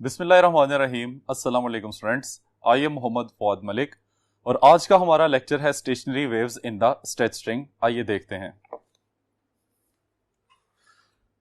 बिस्मिल्लाहिर्रहमानिर्रहीम। अस्सलाम वालेकुम students, I am Mohammad Fouad Malik और आज का हमारा लेक्चर है stationary waves in the stretch string. आइए देखते हैं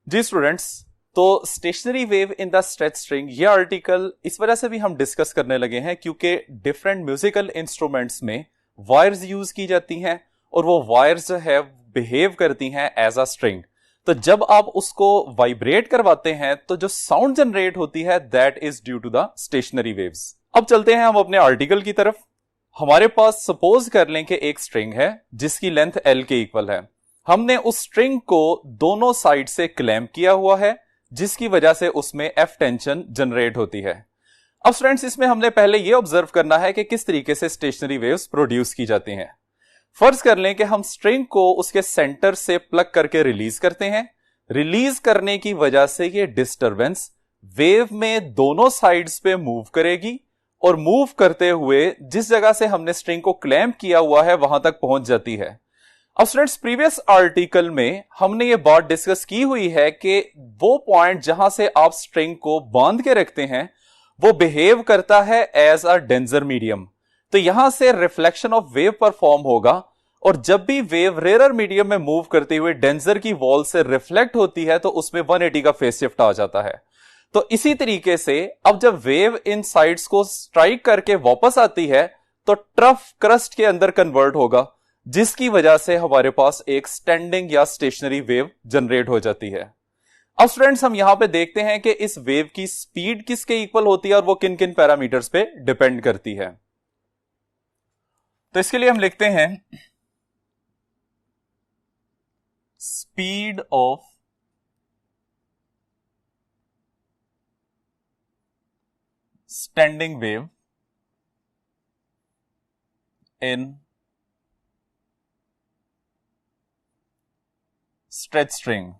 जी स्टूडेंट्स। तो stationary wave in the stretch string ये आर्टिकल इस वजह से भी हम डिस्कस करने लगे हैं क्योंकि डिफरेंट म्यूजिकल इंस्ट्रूमेंट्स में वायर्स यूज की जाती हैं और वो वायर्स जो है बिहेव करती हैं एज अ स्ट्रिंग। तो जब आप उसको वाइब्रेट करवाते हैं तो जो साउंड जनरेट होती है that is due to the stationary waves. अब चलते हैं हम अपने आर्टिकल की तरफ। हमारे पास सपोज कर लें कि एक स्ट्रिंग है जिसकी लेंथ L के इक्वल है। हमने उस स्ट्रिंग को दोनों साइड से क्लैंप किया हुआ है जिसकी वजह से उसमें F टेंशन जनरेट होती है। अब स्टूडेंट्स इसमें हमने पहले यह ऑब्जर्व करना है कि किस तरीके से स्टेशनरी वेव्स प्रोड्यूस की जाती हैं। फर्ज कर लें कि हम स्ट्रिंग को उसके सेंटर से प्लग करके रिलीज करते हैं। रिलीज करने की वजह से ये डिस्टरबेंस वेव में दोनों साइड्स पे मूव करेगी और मूव करते हुए जिस जगह से हमने स्ट्रिंग को क्लैंप किया हुआ है वहां तक पहुंच जाती है। अब स्टूडेंट्स प्रीवियस आर्टिकल में हमने ये बात डिस्कस की हुई है कि वो पॉइंट जहां से आप स्ट्रिंग को बांध के रखते हैं वो बिहेव करता है एज अ डेंजर मीडियम। तो यहां से रिफ्लेक्शन ऑफ वेव परफॉर्म होगा और जब भी वेव रेयर मीडियम में मूव करते हुए डेंजर की वॉल से रिफ्लेक्ट होती है तो उसमें 180 का फेस शिफ्ट आ जाता है। तो इसी तरीके से अब जब वेव इन साइड्स को स्ट्राइक करके वापस आती है तो ट्रफ क्रस्ट के अंदर कन्वर्ट होगा जिसकी वजह से हमारे पास एक स्टैंडिंग या स्टेशनरी वेव जनरेट हो जाती है। अब स्टूडेंट्स हम यहां पे देखते हैं कि इस वेव की स्पीड किसके इक्वल होती है और वो किन किन पैरामीटर्स पे डिपेंड करती है। तो इसके लिए हम लिखते हैं speed of standing wave in stretch string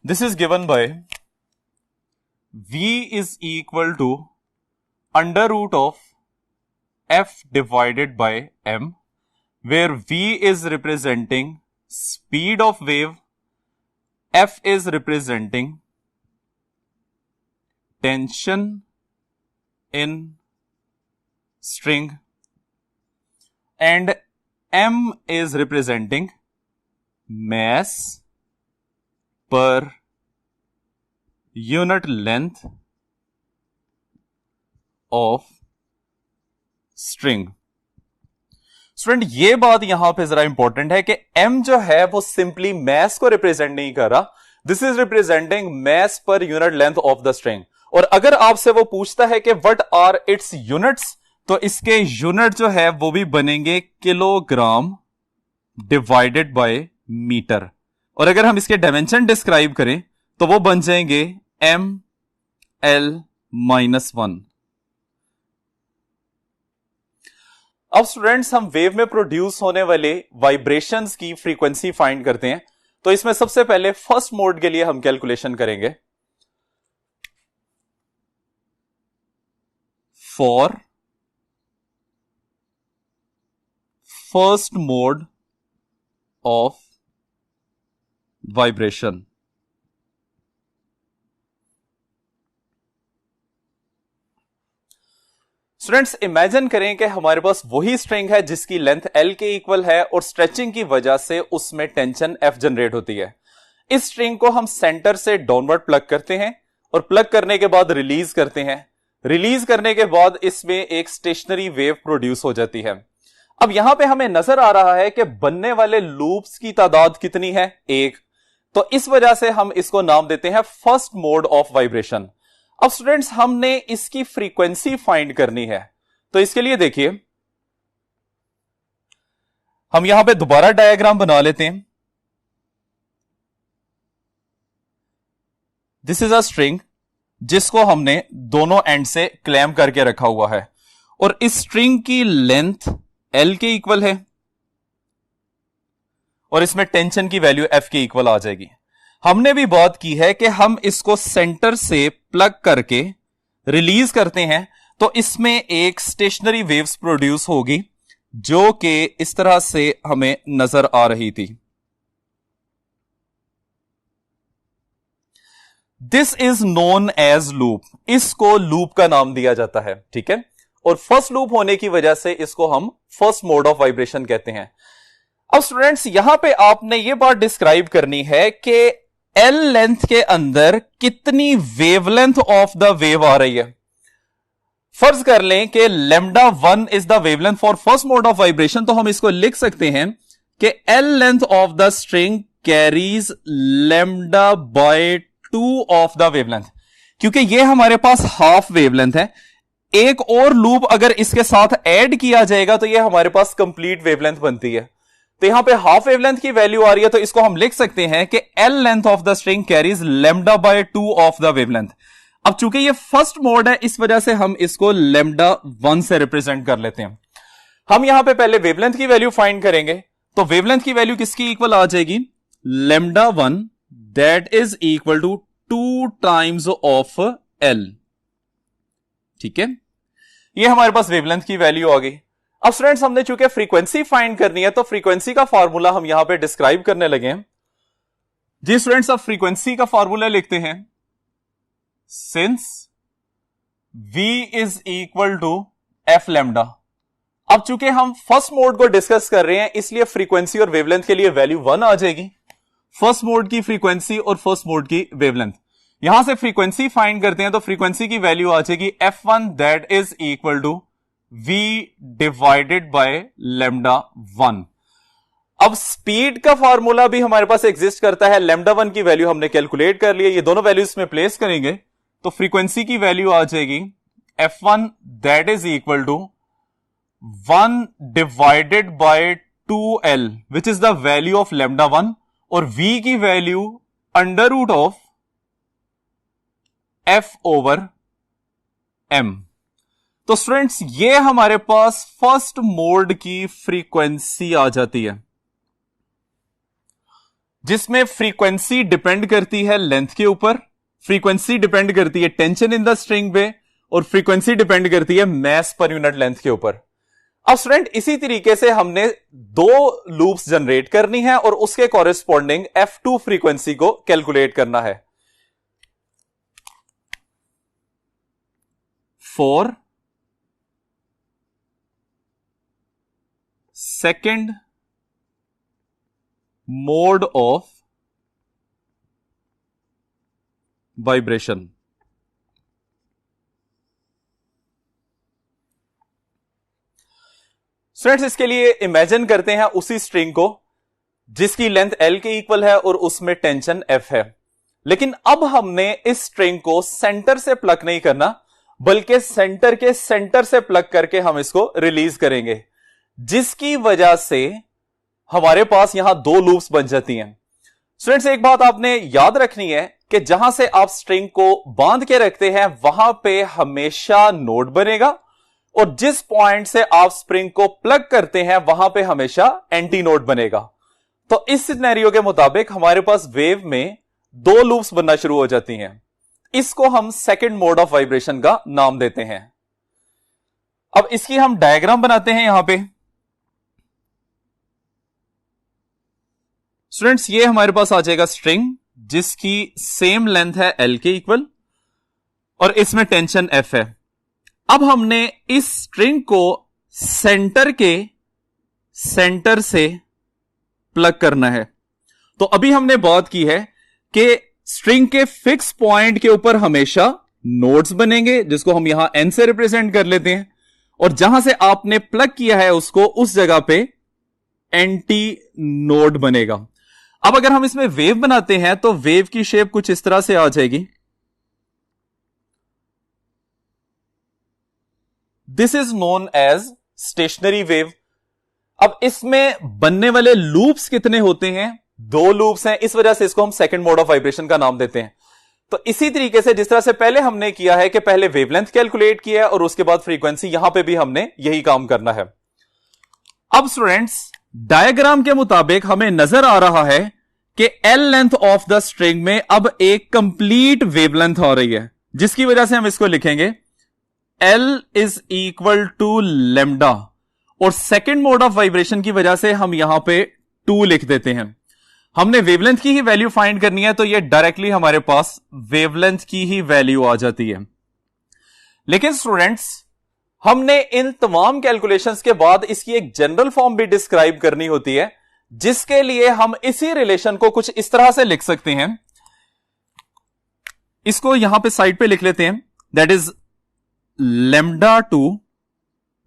this is given by V is equal to under root of F divided by M, where V is representing speed of wave, F is representing tension in string, and M is representing mass per unit length of string। Student ये बात यहां पे जरा important है कि m जो है वो सिंपली मैस को रिप्रेजेंट नहीं कर रहा, this is representing mass per unit length of the string. और अगर आपसे वो पूछता है कि व्हाट आर इट्स यूनिट्स तो इसके यूनिट जो है वो भी बनेंगे किलोग्राम डिवाइडेड बाय मीटर। और अगर हम इसके डायमेंशन डिस्क्राइब करें तो वो बन जाएंगे ML-1। अब स्टूडेंट्स हम वेव में प्रोड्यूस होने वाले वाइब्रेशंस की फ्रीक्वेंसी फाइंड करते हैं। तो इसमें सबसे पहले फर्स्ट मोड के लिए हम कैलकुलेशन करेंगे। For first mode of vibration, students imagine करें कि हमारे पास वही स्ट्रिंग है जिसकी लेंथ L के इक्वल है और स्ट्रेचिंग की वजह से उसमें टेंशन F जनरेट होती है। इस स्ट्रिंग को हम सेंटर से डाउनवर्ड प्लग करते हैं और प्लग करने के बाद रिलीज करते हैं। रिलीज करने के बाद इसमें एक स्टेशनरी वेव प्रोड्यूस हो जाती है। अब यहां पे हमें नजर आ रहा है कि बनने वाले लूप्स की तादाद कितनी है, एक। तो इस वजह से हम इसको नाम देते हैं फर्स्ट मोड ऑफ वाइब्रेशन। अब स्टूडेंट्स हमने इसकी फ्रीक्वेंसी फाइंड करनी है। तो इसके लिए देखिए हम यहां पे दोबारा डायग्राम बना लेते हैं। दिस इज अ स्ट्रिंग जिसको हमने दोनों एंड से क्लैम्प करके रखा हुआ है और इस स्ट्रिंग की लेंथ L के इक्वल है और इसमें टेंशन की वैल्यू F के इक्वल आ जाएगी। हमने भी बात की है कि हम इसको सेंटर से प्लग करके रिलीज करते हैं तो इसमें एक स्टेशनरी वेव्स प्रोड्यूस होगी जो कि इस तरह से हमें नजर आ रही थी। This is known as loop, इसको लूप का नाम दिया जाता है, ठीक है। और फर्स्ट लूप होने की वजह से इसको हम फर्स्ट मोड ऑफ वाइब्रेशन कहते हैं। अब स्टूडेंट्स यहां पे आपने ये बात डिस्क्राइब करनी है कि एल लेंथ के अंदर कितनी वेवलेंथ ऑफ द वेव आ रही है। फर्ज कर लें कि lambda 1 is the wavelength for first mode of vibration, तो हम इसको लिख सकते हैं कि L length of the string carries lambda by 2 of the wavelength. क्योंकि ये हमारे पास हाफ वेवलेंथ है, एक और लूप अगर इसके साथ ऐड किया जाएगा तो ये हमारे पास कंप्लीट वेवलेंथ बनती है। तो यहां पे हाफ वेवलेंथ की वैल्यू आ रही है, तो इसको हम लिख सकते हैं कि L length of the string carries lambda by 2 of the wavelength. अब चूंकि ये फर्स्ट मोड है, इस वजह से हम इसको लेमडा 1 से रिप्रेजेंट कर लेते हैं। हम यहां पे पहले वेवलेंथ की वैल्यू फाइंड करेंगे, तो वेवलेंथ की वैल्यू किसकी इक्वल आ जाएगी, lambda 1 that is equal to 2 times of L, ठीक है। ये हमारे पास वेवलेंथ की वैल्यू आ गई। अब स्टूडेंट्स हमने चूंकि फ्रीक्वेंसी फाइंड करनी है, तो फ्रीक्वेंसी का फार्मूला हम यहां पे डिस्क्राइब करने लगे हैं। जी स्टूडेंट्स, अब फ्रीक्वेंसी का फार्मूला लिखते हैं, since v is equal to F lambda. अब चूंकि हम फर्स्ट मोड को डिस्कस कर रहे हैं, इसलिए फ्रीक्वेंसी और वेवलेंथ के लिए वैल्यू 1 आ जाएगी, फर्स्ट मोड की फ्रीक्वेंसी और फर्स्ट मोड की वेवलेंथ। यहां से फ्रीक्वेंसी फाइंड करते हैं, तो फ्रीक्वेंसी की वैल्यू आ जाएगी f1 that is equal to v divided by lambda 1। अब स्पीड का फार्मूला भी हमारे पास एग्जिस्ट करता है, लेमडा 1 की वैल्यू हमने कैलकुलेट कर ली है, ये दोनों वैल्यूज में प्लेस करेंगे तो फ्रीक्वेंसी की वैल्यू आ जाएगी f1 that is equal to 1 divided by 2l which is the value of lambda 1, और v की value under root of f over m। तो स्टूडेंट्स ये हमारे पास फर्स्ट मोड की फ्रीक्वेंसी आ जाती है, जिसमें फ्रीक्वेंसी डिपेंड करती है लेंथ के ऊपर, फ्रीक्वेंसी डिपेंड करती है टेंशन इन द स्ट्रिंग पे, और फ्रीक्वेंसी डिपेंड करती है मास पर यूनिट लेंथ के ऊपर। अब स्टूडेंट इसी तरीके से हमने 2 लूप्स जनरेट करनी है और उसके कॉरेस्पॉन्डिंग f2 फ्रीक्वेंसी को कैलकुलेट करना है। For second mode of vibration, students इसके लिए इमेजिन करते हैं उसी स्ट्रिंग को जिसकी लेंथ L के इक्वल है और उसमें टेंशन F है, लेकिन अब हमने इस स्ट्रिंग को सेंटर से प्लग नहीं करना, बल्कि सेंटर के सेंटर से प्लग करके हम इसको रिलीज करेंगे, जिसकी वजह से हमारे पास यहां 2 लूप्स बन जाती हैं। स्टूडेंट्स एक बात आपने याद रखनी है कि जहां से आप स्ट्रिंग को बांध के रखते हैं वहां पे हमेशा नोड बनेगा, और जिस पॉइंट से आप स्प्रिंग को प्लग करते हैं वहां पे हमेशा एंटी नोड बनेगा। तो इस सिनेरियो के मुताबिक हमारे पास वेव में 2 लूप्स बनना शुरू हो जाती हैं। इसको हम सेकंड मोड ऑफ वाइब्रेशन का नाम देते हैं। अब इसकी हम डायग्राम बनाते हैं यहां पे। स्टूडेंट्स ये हमारे पास आ जाएगा स्ट्रिंग जिसकी सेम लेंथ है L के इक्वल और इसमें टेंशन F है। अब हमने इस स्ट्रिंग को सेंटर के सेंटर से प्लग करना है। तो अभी हमने बात की है कि स्ट्रिंग के फिक्स पॉइंट के ऊपर हमेशा नोड्स बनेंगे, जिसको हम यहां N से रिप्रेजेंट कर लेते हैं, और जहां से आपने प्लग किया है उसको उस जगह पे एंटी नोड बनेगा। अब अगर हम इसमें वेव बनाते हैं तो वेव की शेप कुछ इस तरह से आ जाएगी। This is known as stationary wave. अब इसमें बनने वाले लूप्स कितने होते हैं? 2 लूप्स हैं, इस वजह से इसको हम सेकंड मोड ऑफ वाइब्रेशन का नाम देते हैं। तो इसी तरीके से जिस तरह से पहले हमने किया है कि पहले वेवलेंथ कैलकुलेट किया है और उसके बाद फ्रीक्वेंसी, यहां पे भी हमने यही काम करना है। अब स्टूडेंट्स डायग्राम के मुताबिक हमें नजर आ रहा है कि L length of the string में अब एक कंप्लीट वेवलेंथ आ रही है, जिसकी वजह से हम इसको लिखेंगे L is equal to lambda, और सेकंड मोड ऑफ वाइब्रेशन की वजह से हम यहां पे 2 लिख देते हैं। हमने वेवलेंथ की ही वैल्यू फाइंड करनी है, तो ये डायरेक्टली हमारे पास वेवलेंथ की ही वैल्यू आ जाती है। लेकिन स्टूडेंट्स, हमने इन तमाम कैलकुलेशंस के बाद इसकी एक जनरल फॉर्म भी डिस्क्राइब करनी होती है, जिसके लिए हम इसी रिलेशन को कुछ इस तरह से लिख सकते हैं। इसको यहां पे साइड पे लिख लेते हैं, that is λ2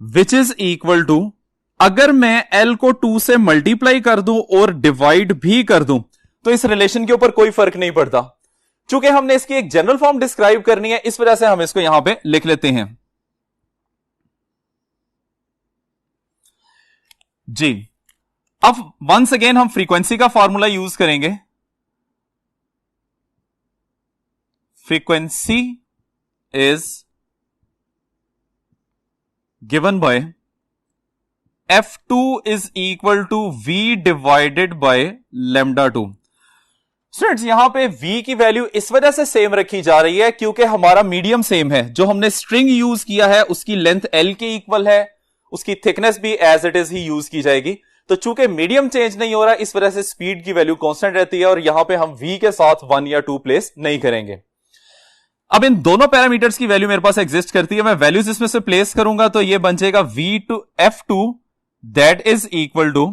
which is equal to, अगर मैं L को 2 से मल्टीप्लाई कर दूं और डिवाइड भी कर दूं तो इस रिलेशन के ऊपर कोई फर्क नहीं पड़ता। चूंकि हमने इसकी एक जनरल फॉर्म डिस्क्राइब करनी है, इस वजह से हम इसको यहां पे लिख लेते हैं जी। अब वंस अगेन हम फ्रीक्वेंसी का फॉर्मूला यूज करेंगे। Frequency is given by F2 is equal to V divided by λ2। Students, यहां पे V की वैल्यू इस वजह से सेम रखी जा रही है क्योंकि हमारा मीडियम सेम है। जो हमने स्ट्रिंग यूज किया है उसकी लेंथ L के इक्वल है, उसकी थिकनेस भी एज इट इज ही यूज की जाएगी। तो चूंकि मीडियम चेंज नहीं हो रहा, इस वजह से स्पीड की वैल्यू कांस्टेंट रहती है और यहां पे हम V के साथ 1 या 2 प्लेस नहीं करेंगे। अब इन दोनों पैरामीटर्स की वैल्यू मेरे पास एग्जिस्ट करती है, मैं वैल्यूज इसमें से प्लेस करूंगा तो ये बन जाएगा V2 F2 that is equal to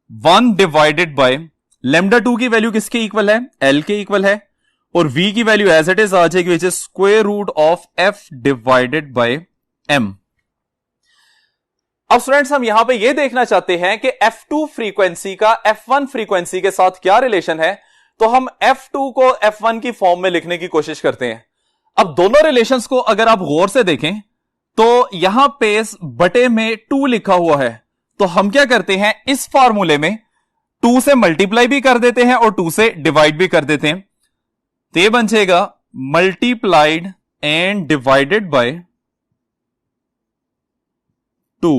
1 divided by λ2 की वैल्यू किसके इक्वल है, L के इक्वल है, और V की वैल्यू एज इट इज आ जाएगी which is square root of F divided by M। अब स्टूडेंट्स, हम यहां पे ये देखना चाहते हैं कि F2 फ्रीक्वेंसी का F1 फ्रीक्वेंसी के साथ क्या रिलेशन है, तो हम F2 को F1 की फॉर्म में लिखने की कोशिश करते हैं। अब दोनों रिलेशंस को अगर आप गौर से देखें तो यहां पे बटे में 2 लिखा हुआ है, तो हम क्या करते हैं, इस फॉर्मूले में 2 से मल्टीप्लाई भी कर देते हैं और 2 से डिवाइड भी कर देते हैं। तो ये बन जाएगा मल्टीप्लाइड एंड डिवाइडेड बाय 2।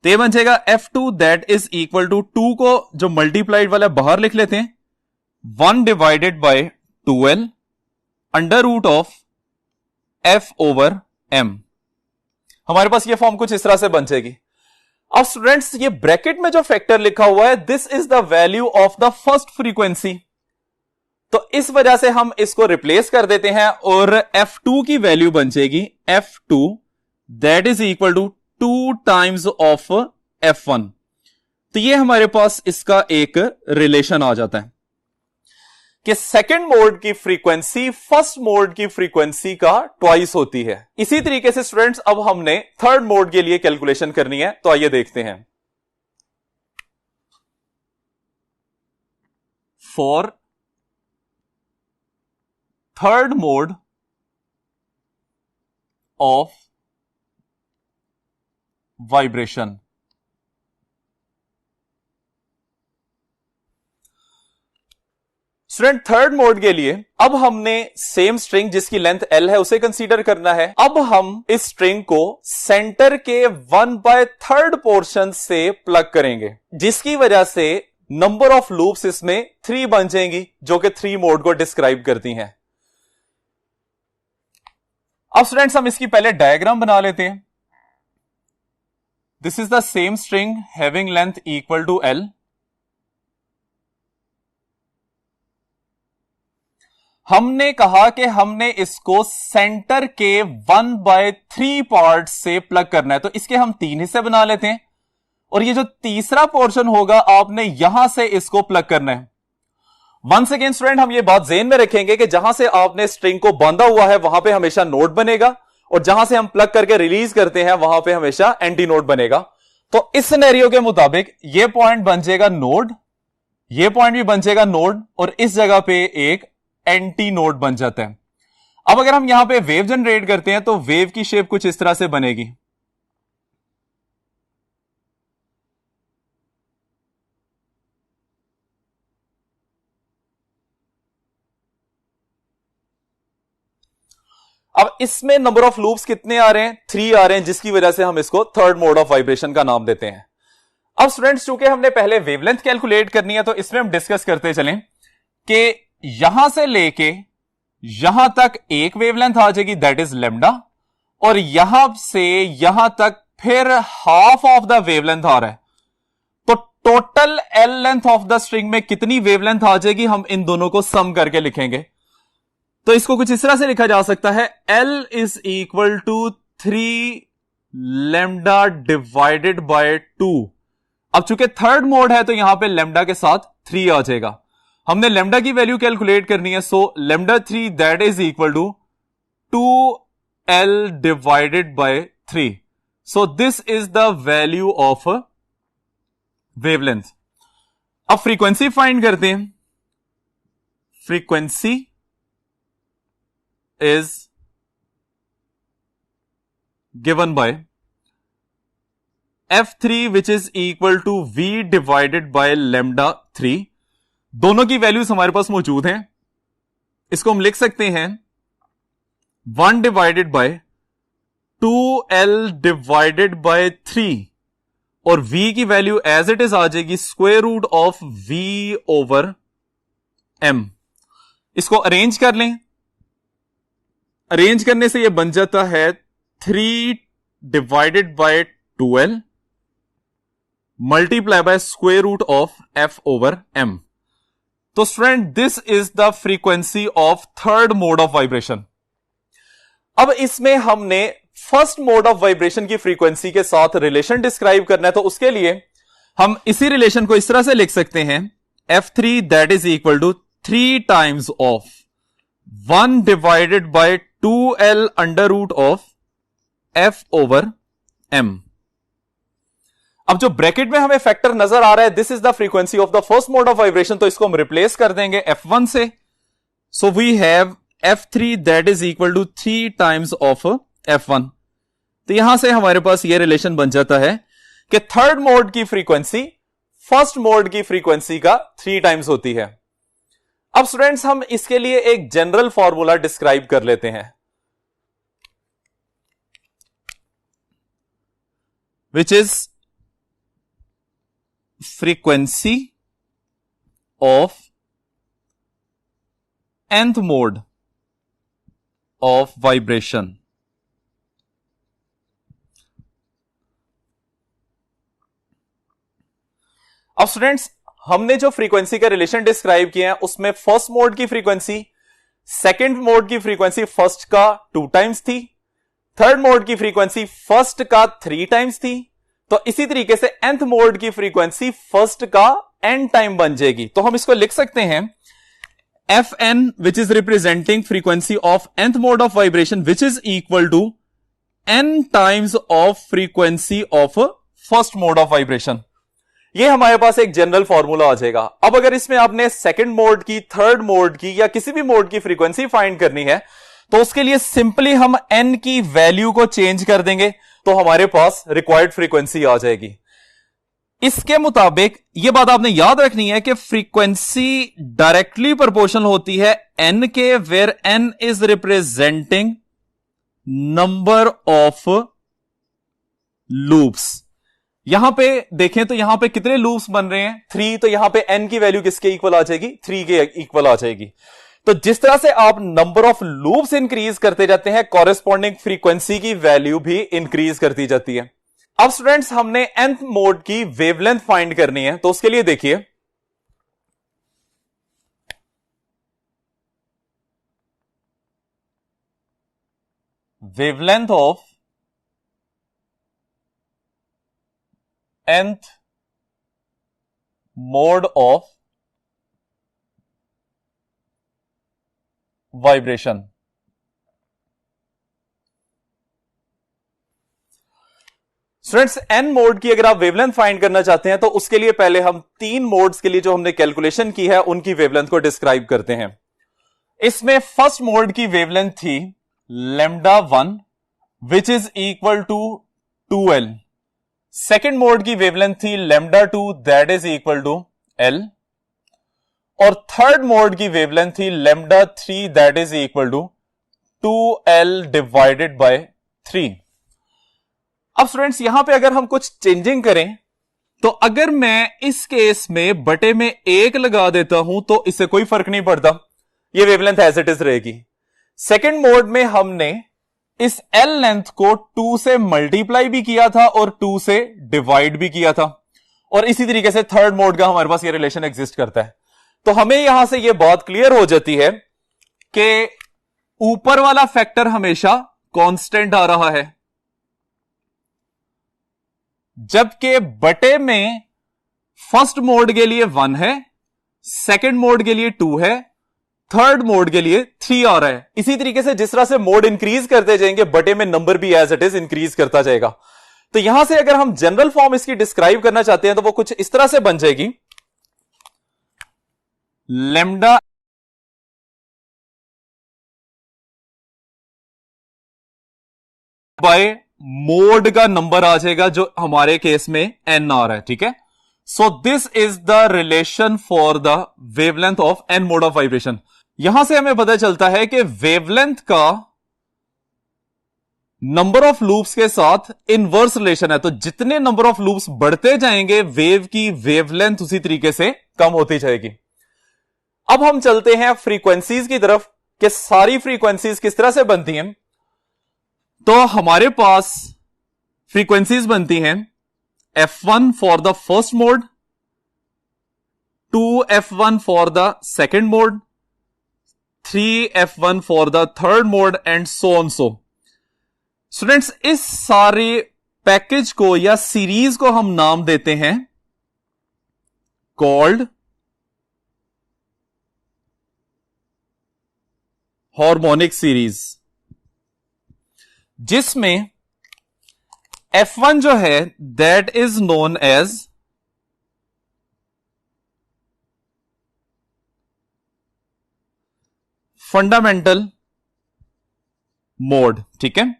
तो ये बन जाएगा F2 that is equal to 2 को जो मल्टीप्लाइड वाला बाहर लिख लेते हैं, 1 divided by 2L under root of F over M। हमारे पास ये फॉर्म कुछ इस तरह से बन जाएगी। अब स्टूडेंट्स, ये ब्रैकेट में जो फैक्टर लिखा हुआ है, this is the value of the first frequency, तो इस वजह से हम इसको रिप्लेस कर देते हैं और F2 की वैल्यू बन जाएगी F2 that is equal to 2 times of F1। तो ये हमारे पास इसका एक रिलेशन आ जाता है कि सेकंड मोड की फ्रीक्वेंसी फर्स्ट मोड की फ्रीक्वेंसी का ट्वाइस होती है। इसी तरीके से स्टूडेंट्स, अब हमने थर्ड मोड के लिए कैलकुलेशन करनी है, तो आइए देखते हैं। For third mode of vibration, student third mode के लिए अब हमने सेम स्ट्रिंग जिसकी लेंथ L है उसे कंसीडर करना है। अब हम इस स्ट्रिंग को सेंटर के 1/3 पोर्शन से प्लग करेंगे, जिसकी वजह से नंबर ऑफ लूप्स इसमें 3 बन जाएंगी, जो कि 3 मोड को डिस्क्राइब करती हैं। अब स्टूडेंट्स, हम इसकी पहले डायग्राम बना लेते हैं। This is the same string having length equal to L। हमने कहा कि हमने इसको सेंटर के 1/3 पार्ट से प्लग करना है, तो इसके हम 3 हिस्से बना लेते हैं और ये जो तीसरा पोर्शन होगा आपने यहां से इसको प्लग करना है। वंस अगेन स्टूडेंट, हम ये बात ज़हन में रखेंगे कि जहां से आपने स्ट्रिंग को बांधा हुआ है वहां पे हमेशा नोड बनेगा और जहां से हम प्लग करके रिलीज करते हैं वहां पे हमेशा एंटी नोड बनेगा। तो इस सिनेरियो के मुताबिक ये पॉइंट बन जाएगा नोड, ये पॉइंट भी बन जाएगा नोड और इस जगह पे एक एंटी नोड बन जाता है। अब अगर हम यहां पे वेव जनरेट करते हैं तो वेव की शेप कुछ इस तरह से बनेगी। अब इसमें नंबर ऑफ लूप्स कितने आ रहे हैं, 3 आ रहे हैं, जिसकी वजह से हम इसको थर्ड मोड ऑफ वाइब्रेशन का नाम देते हैं। अब स्टूडेंट्स, चूंकि हमने पहले वेवलेंथ कैलकुलेट करनी है तो इसमें हम डिस्कस करते चलें कि यहां से लेके यहां तक एक वेवलेंथ आ जाएगी दैट इज लैम्डा, और यहां से यहां तक फिर हाफ ऑफ द वेवलेंथ आ रहा है, तो total L length of the string में कितनी वेवलेंथ आ जाएगी, हम इन दोनों को सम करके लिखेंगे। तो इसको कुछ इस तरह से लिखा जा सकता है, L is equal to 3 lambda divided by 2। अब चूंकि थर्ड मोड है तो यहां पे लेमडा के साथ 3 आ जाएगा। हमने लेमडा की वैल्यू कैलकुलेट करनी है, so lambda 3 that is equal to 2l divided by 3। So this is the value of wavelength. अब फ्रीक्वेंसी फाइंड करते हैं। Frequency is given by f3 which is equal to v divided by lambda 3। दोनों की values हमारे पास मौजूद हैं। इसको हम लिख सकते हैं 1 divided by 2l divided by 3, और v की वैल्यू एज इट इज आ जाएगी square root of v over m। इसको अरेंज कर लें। अरेंज करने से यह बन जाता है 3 divided by 2l multiply by square root of f over m। तो student this is the frequency of third mode of vibration. अब इसमें हमने फर्स्ट मोड ऑफ वाइब्रेशन की फ्रीक्वेंसी के साथ रिलेशन डिस्क्राइब करना है, तो उसके लिए हम इसी रिलेशन को इस तरह से लिख सकते हैं, f3 that is equal to 3 times of 1 divided by 2l under root of f over m। अब जो ब्रैकेट में हमें फैक्टर नजर आ रहा है, this is the frequency of the first mode of vibration, तो इसको हम रिप्लेस कर देंगे f1 से। So we have f3 that is equal to 3 times of f1। तो यहां से हमारे पास यह रिलेशन बन जाता है कि थर्ड मोड की फ्रीक्वेंसी फर्स्ट मोड की फ्रीक्वेंसी का 3 टाइम्स होती है। अब स्टूडेंट्स हम इसके लिए एक जनरल फॉर्मूला डिस्क्राइब कर लेते हैं, which is frequency of nth mode of vibration. अब स्टूडेंट्स हमने जो फ्रीक्वेंसी का रिलेशन डिस्क्राइब किया है उसमें फर्स्ट मोड की फ्रीक्वेंसी सेकंड मोड की फ्रीक्वेंसी फर्स्ट का 2 टाइम्स थी, थर्ड मोड की फ्रीक्वेंसी फर्स्ट का 3 टाइम्स थी। तो इसी तरीके से nth मोड की फ्रीक्वेंसी फर्स्ट का n टाइम बन जाएगी। तो हम इसको लिख सकते हैं fn which is representing frequency of nth mode of vibration which is equal to n times of frequency of first mode of vibration. ये हमारे पास एक जनरल फॉर्मूला आ जाएगा। अब अगर इसमें आपने सेकंड मोड की, थर्ड मोड की या किसी भी मोड की फ्रीक्वेंसी फाइंड करनी है, तो उसके लिए सिंपली हम n की वैल्यू को चेंज कर देंगे, तो हमारे पास रिक्वायर्ड फ्रीक्वेंसी आ जाएगी। इसके मुताबिक यह बात आपने याद रखनी है कि फ्रीक्वेंसी डायरेक्टली प्रोपोर्शनल होती है n के, where n is representing number of loops. यहां पे देखें तो यहां पे कितने लूप्स बन रहे हैं, 3। तो यहां पे n की वैल्यू किसके इक्वल आ जाएगी, 3 के इक्वल आ जाएगी। तो जिस तरह से आप नंबर ऑफ लूप्स इंक्रीज करते जाते हैं, कॉरेस्पॉन्डिंग फ्रीक्वेंसी की वैल्यू भी इंक्रीज करती जाती है। अब स्टूडेंट्स हमने nth मोड की वेवलेंथ फाइंड करनी है, तो उसके लिए देखिए wavelength of nth mode of vibration. Students n mode की अगर आप वेवलेंथ फाइंड करना चाहते हैं तो उसके लिए पहले हम 3 मोड्स के लिए जो हमने कैलकुलेशन की है उनकी वेवलेंथ को डिस्क्राइब करते हैं। इसमें फर्स्ट मोड की वेवलेंथ थी lambda 1 which is equal to 2l। Second mode की वेवलेंथ थी lambda 2 that is equal to l, और थर्ड मोड की वेवलेंथ थी lambda 3 that is equal to 2l divided by 3। अब स्टूडेंट्स यहां पे अगर हम कुछ चेंजिंग करें, तो अगर मैं इस केस में बटे में 1 लगा देता हूं तो इससे कोई फर्क नहीं पड़ता, ये वेवलेंथ एज इट इज रहेगी। सेकेंड मोड में हमने इस एल लेंथ को 2 से मल्टीप्लाई भी किया था और 2 से डिवाइड भी किया था, और इसी तरीके से थर्ड मोड का हमारे पास ये रिलेशन एग्जिस्ट करता है। तो हमें यहां से ये बात क्लियर हो जाती है कि ऊपर वाला फैक्टर हमेशा कांस्टेंट आ रहा है, जबकि बटे में फर्स्ट मोड के लिए 1 है, सेकंड मोड के लिए 2 है, थर्ड मोड के लिए 3 आ रहा है। इसी तरीके से जिस तरह से मोड इंक्रीज करते जाएंगे, बटे में नंबर भी एज इट इज इंक्रीज करता जाएगा। तो यहां से अगर हम जनरल फॉर्म इसकी डिस्क्राइब करना चाहते हैं तो वो कुछ इस तरह से बन जाएगी, लैम्डा बाय मोड का नंबर आ जाएगा जो हमारे केस में एन आ रहा है। ठीक है, so this is the relation for the wavelength of N mode of vibration. यहां से हमें पता चलता है कि वेवलेंथ का नंबर ऑफ लूप्स के साथ इनवर्स रिलेशन है। तो जितने नंबर ऑफ लूप्स बढ़ते जाएंगे, वेव की वेवलेंथ उसी तरीके से कम होती जाएगी। अब हम चलते हैं फ्रीक्वेंसीज की तरफ कि सारी फ्रीक्वेंसीज किस तरह से बनती हैं। तो हमारे पास फ्रीक्वेंसीज बनती हैं F1 for the first mode, 2F1 for the second mode, 3F1 for the third mode and so on so. Students, इस सारे पैकेज को या सीरीज को हम नाम देते हैं कॉल्ड हार्मोनिक सीरीज, जिसमें F1 जो है that is known as fundamental mode. ठीक है,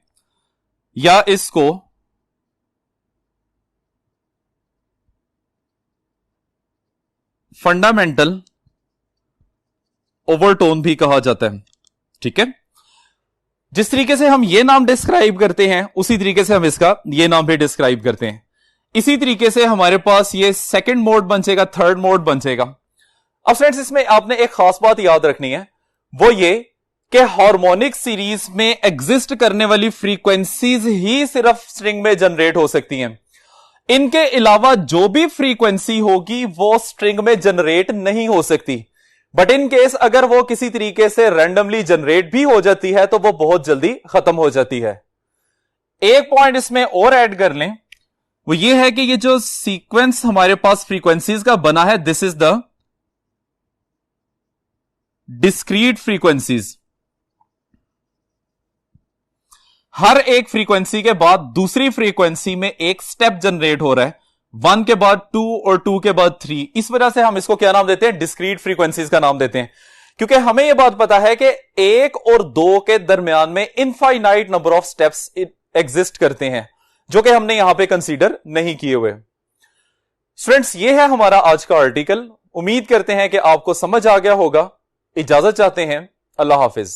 या इसको फंडामेंटल ओवरटोन भी कहा जाता है। ठीक है, जिस तरीके से हम ये नाम डिस्क्राइब करते हैं उसी तरीके से हम इसका ये नाम भी डिस्क्राइब करते हैं। इसी तरीके से हमारे पास ये सेकंड मोड बन जाएगा, थर्ड मोड बन जाएगा। अब फ्रेंड्स, इसमें आपने एक खास बात याद रखनी है, वो ये कि हार्मोनिक सीरीज में एग्जिस्ट करने वाली फ्रीक्वेंसीज ही सिर्फ स्ट्रिंग में जनरेट हो सकती हैं। इनके अलावा जो भी फ्रीक्वेंसी होगी वो स्ट्रिंग में जनरेट नहीं हो सकती। बट इन केस अगर वो किसी तरीके से रैंडमली जनरेट भी हो जाती है तो वो बहुत जल्दी खत्म हो जाती है। एक पॉइंट इसमें और ऐड कर लें, वो ये है कि ये जो सीक्वेंस हमारे पास फ्रीक्वेंसीज का बना है, this is the discrete frequencies. हर एक फ्रीक्वेंसी के बाद दूसरी फ्रीक्वेंसी में एक स्टेप जनरेट हो रहा है, 1 के बाद 2 और 2 के बाद 3। इस वजह से हम इसको क्या नाम देते हैं, डिस्क्रीट फ्रीक्वेंसीज का नाम देते हैं, क्योंकि हमें यह बात पता है कि 1 और 2 के दरमियान में infinite number of steps exist करते हैं, जो कि हमने यहां पे कंसीडर नहीं किए हुए। स्टूडेंट्स, ये है हमारा आज का आर्टिकल। उम्मीद करते हैं कि आपको समझ आ गया होगा। इजाजत चाहते हैं, अल्लाह हाफिज।